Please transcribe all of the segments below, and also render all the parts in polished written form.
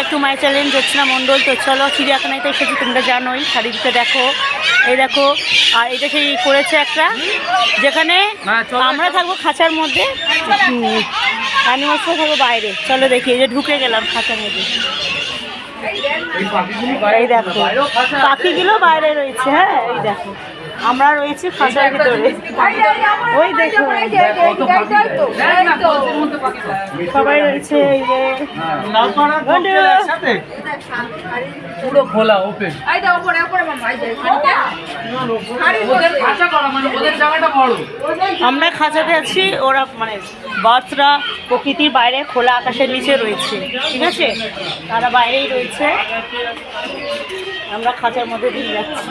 একটু my challenge জ্যোৎস্না মণ্ডল। তো চলো চিড়িয়াখানায় তো এসেছি, তোমরা জানোই, চারিদিকে দেখো, এই দেখো। আর এটা সেই করেছে একটা, যেখানে আমরা থাকবো খাঁচার মধ্যে, অ্যানিমালসরা থাকবো বাইরে। চলো দেখি, এই যে ঢুকে গেলাম খাঁচার মধ্যে। এই দেখো পাখিগুলো বাইরে রয়েছে। হ্যাঁ এই দেখো, আমরা রয়েছি খাঁচার ভিতরে। ওই দেখো সবাই রয়েছে। এই যে পুরো খোলা ওপেন। আমরা খাঁচাতে আছি, ওরা মানে বাচ্চারা প্রকৃতির বাইরে খোলা আকাশের নিচে রয়েছে, ঠিক আছে, তারা বাইরেই রয়েছে, আমরা খাঁচার মধ্যে দিয়ে যাচ্ছি।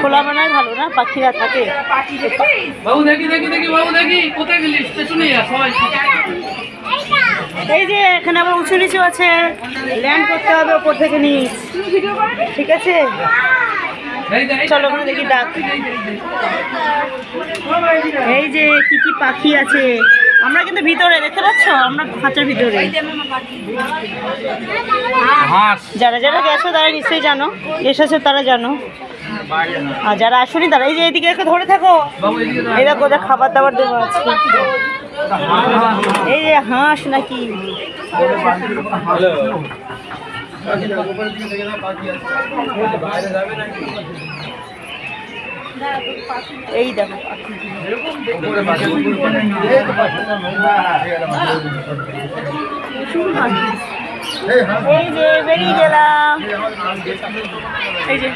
খোলা বানায় ভালো না, পাখিরা থাকে। বাবু দেখি দেখি দেখি, বাবু দেখি কোথায় গেলিস, পেছনে সবাই। এই যে এখানে আবার উঁচু নিচু আছে, ল্যান্ড করতে হবে ওপর থেকে নিচ, ঠিক আছে। চলো ওখানে দেখি ডাক। এই যে কি কি পাখি আছে, আমরা কিন্তু ভিতরে দেখতে পাচ্ছ, আমরা খাঁচার ভিতরে। যারা যারা গেছো তারা নিশ্চয়ই জানো, এসেছো তারা জানো, আর যারা আসুনি তারা এই যে এদিকে একটু ধরে থাকো। এই দেখো ওদের খাবার দাবার দেবো আছে। এই যে হাঁস নাকি, এই দেখো এই যে বেরিয়ে গেলাম, এই যে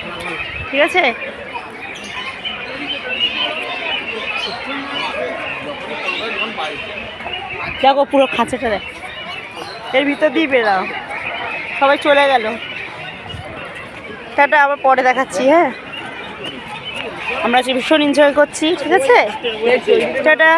ঠিক আছে। দেখো পুরো খাঁচাটা দেখ, এর ভিতর দিয়ে বেরাও। সবাই চলে গেল, টাটা, আবার পরে দেখাচ্ছি। হ্যাঁ আমরা ভীষণ এনজয় করছি, ঠিক আছে, টাটা।